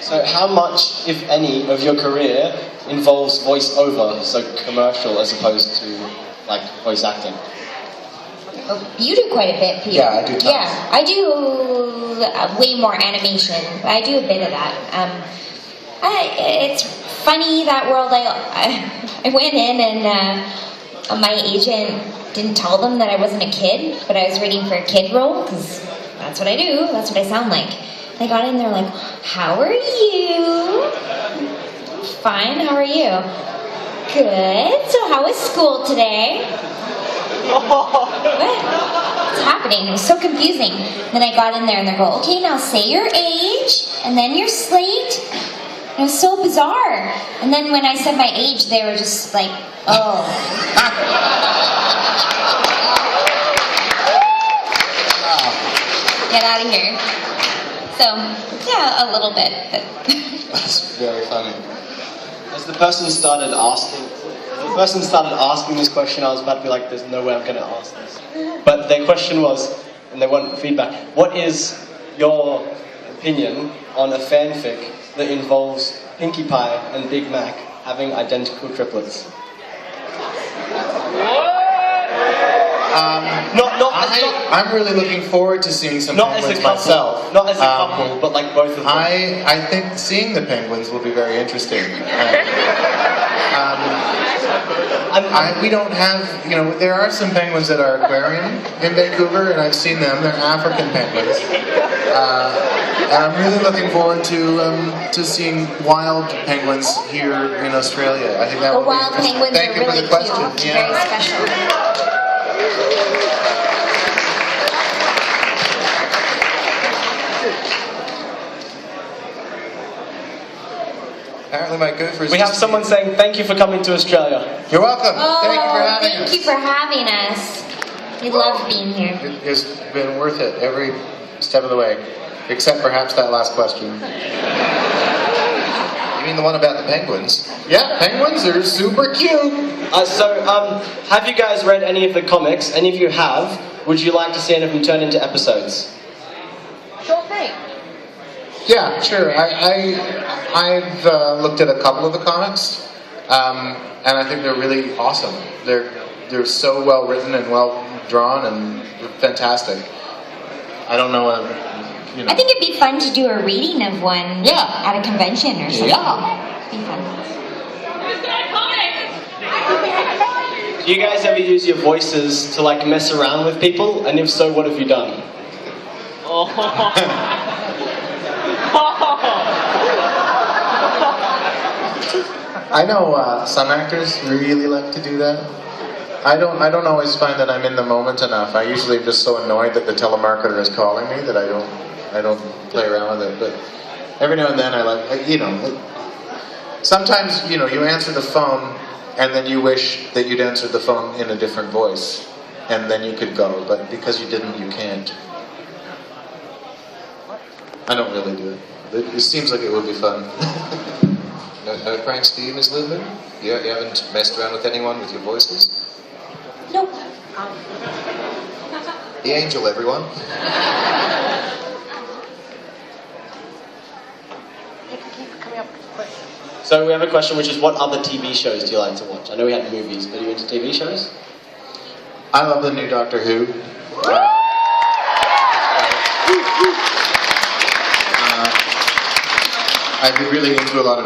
So how much, if any, of your career involves voice-over, so commercial as opposed to, like, voice acting? Oh, you do quite a bit, Peter. Yeah, I do tons. Yeah, I do way more animation. I do a bit of that. It's funny, that world. I went in and my agent didn't tell them that I wasn't a kid, but I was reading for a kid role, because that's what I do. That's what I sound like. I got in there like, how are you? Fine, how are you? Good. So how was school today? What's happening? It was so confusing. Then I got in there and they go, okay, now say your age and then your slate. It was so bizarre. And then when I said my age, they were just like, oh. Get out of here. So, yeah, a little bit. But That's very funny. As the person started asking this question, I was about to be like, there's no way I'm going to ask this. But their question was, and they want feedback, what is your opinion on a fanfic that involves Pinkie Pie and Big Mac having identical triplets? I'm really looking forward to seeing some not as a penguins couple, myself. not as a couple, but like both of them. I think seeing the penguins will be very interesting. We don't have, there are some penguins at our aquarium in Vancouver, and I've seen them. They're African penguins. And I'm really looking forward to seeing wild penguins here in Australia. I think that would be wild penguins Thank are you for really the question. cute. Very special. Apparently my gophers... We have someone saying, thank you for coming to Australia. You're welcome. Oh, Thank you for having us. thank you for having us. We love being here. It has been worth it every step of the way, except perhaps that last question. You mean the one about the penguins? Yeah, penguins are super cute. Have you guys read any of the comics? And if you have, would you like to see any of them turn into episodes? Sure thing. Yeah, sure. I've looked at a couple of the comics, and I think they're really awesome. They're so well written and well drawn and fantastic. I don't know. I think it'd be fun to do a reading of one at a convention or something. Yeah. It'd be fun. Do you guys ever use your voices to like mess around with people? And if so, what have you done? I know some actors really like to do that. I don't always find that I'm in the moment enough. I usually am just so annoyed that the telemarketer is calling me that I don't play around with it. But every now and then I like, sometimes, you answer the phone and then you wish that you'd answered the phone in a different voice and then you could go, but because you didn't, you can't. I don't really do it. It seems like it would be fun. No pranks for you, Ms. Lulu? You haven't messed around with anyone with your voices? Nope. The Angel, everyone. So we have a question which is, what other TV shows do you like to watch? I know we had movies, but are you into TV shows? I love the new Doctor Who. I've been really into a lot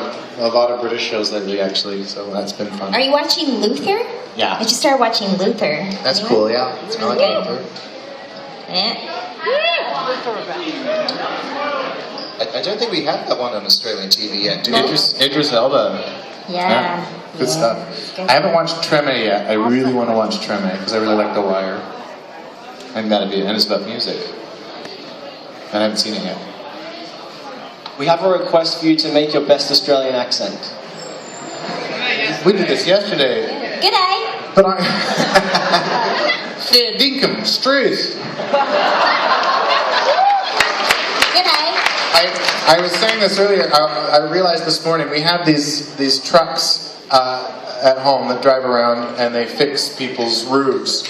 of British shows lately, actually, so that's been fun. Are you watching Luther? Yeah. I just started watching Luther. That's cool, yeah. It's I really like good. Luther. Yeah. I don't think we have that one on Australian TV yet, do we? Idris Elba. Yeah. Good stuff. I haven't watched Treme yet. I really want to watch Treme because I really like The Wire. And it's about music. And I haven't seen it yet. We have a request for you to make your best Australian accent. We did this yesterday. G'day. But fair dinkum, struth. G'day. I was saying this earlier. I realized this morning we have these trucks at home that drive around and they fix people's roofs,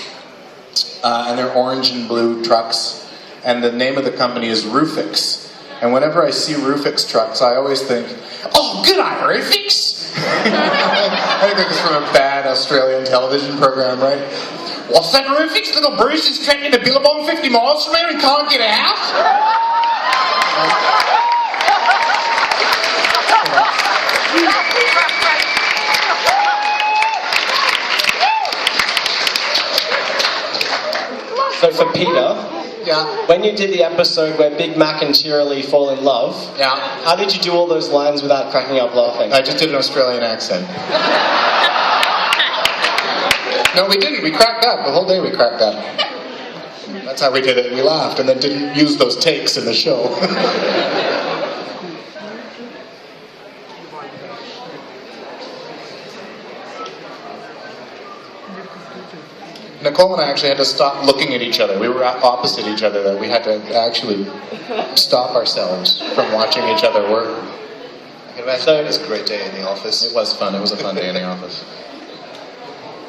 and they're orange and blue trucks. And the name of the company is Roofix. And whenever I see Rufix trucks, I always think, oh, good eye, Rufix! I think it's from a bad Australian television program, right? What's that, Rufix? Little Bruce is trapped in a billabong 50 miles from here and can't get out? So for Peter, Yeah. when you did the episode where Big Mac and Cheerilee fall in love, Yeah. how did you do all those lines without cracking up laughing? I just did an Australian accent. No, we didn't. We cracked up. The whole day we cracked up. That's how we did it. We laughed and then didn't use those takes in the show. Nicole and I actually had to stop looking at each other. We were opposite each other. That we had to actually stop ourselves from watching each other work. I can imagine So- it was a great day in the office. It was fun. It was a fun day in the office.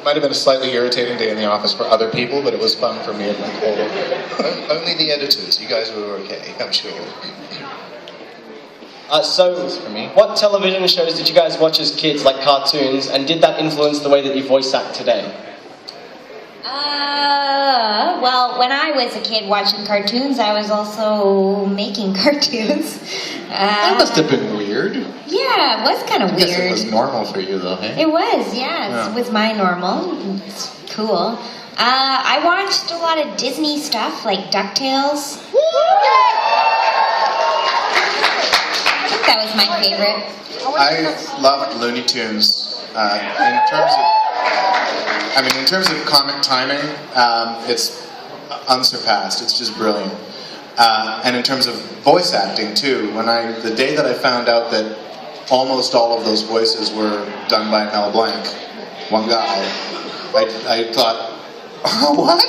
Might have been a slightly irritating day in the office for other people, but it was fun for me and Nicole. Only the editors. You guys were okay, I'm sure. So, For me? what television shows did you guys watch as kids, like cartoons, and did that influence the way that you voice act today? Well, when I was a kid watching cartoons, I was also making cartoons. That must have been weird. Yeah, it was kind of I guess it weird. was normal for you, though, hey? It was, yeah. Yeah. It was my normal. It's cool. I watched a lot of Disney stuff, like DuckTales. I think that was my favorite. I loved Looney Tunes. In terms of comic timing, it's unsurpassed. It's just brilliant. And in terms of voice acting too, the day that I found out that almost all of those voices were done by Mel Blanc, one guy, I thought, what?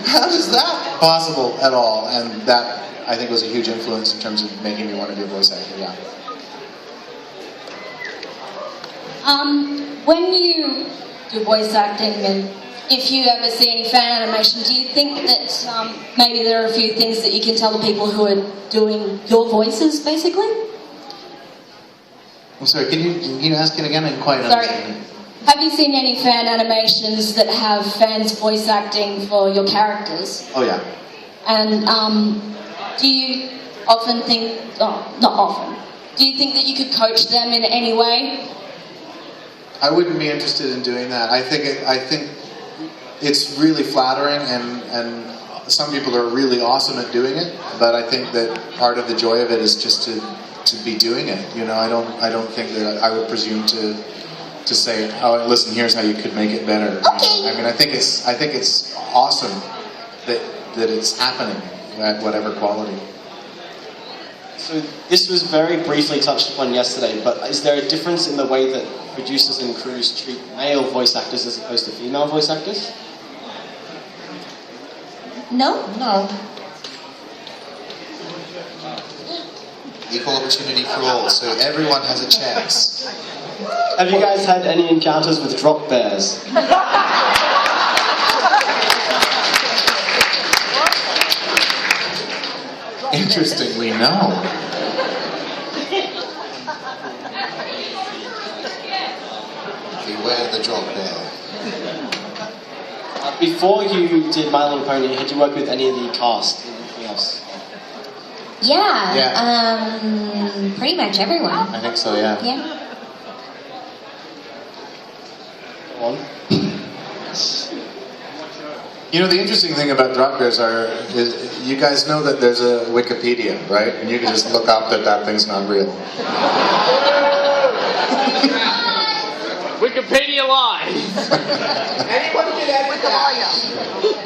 How is that possible at all? And that, I think, was a huge influence in terms of making me want to be a voice actor, yeah. When you do voice acting, and if you ever see any fan animation, do you think that maybe there are a few things that you can tell the people who are doing your voices, basically? I'm sorry, can you ask it again? I didn't quite Sorry. understand. Have you seen any fan animations that have fans voice acting for your characters? Oh, yeah. And do you often think, oh, not often, do you think that you could coach them in any way? I wouldn't be interested in doing that. I think it's really flattering, and some people are really awesome at doing it. But I think that part of the joy of it is just to be doing it. You know, I don't think that I would presume to say, oh, listen, here's how you could make it better. Okay. You know? I mean, I think it's awesome that it's happening at whatever quality. So this was very briefly touched upon yesterday, but is there a difference in the way that producers and crews treat male voice actors as opposed to female voice actors? No? No. Equal opportunity for all, so everyone has a chance. Have you guys had any encounters with drop bears? Interestingly, no. Beware the drop bear. Before you did My Little Pony, had you worked with any of the cast? Anything else? Yeah. Pretty much everyone. I think so, yeah. Yeah. Go on. You know, the interesting thing about drop bears is you guys know that there's a Wikipedia, right? And you can just look up that thing's not real. Wikipedia Live. Anyone can edit that.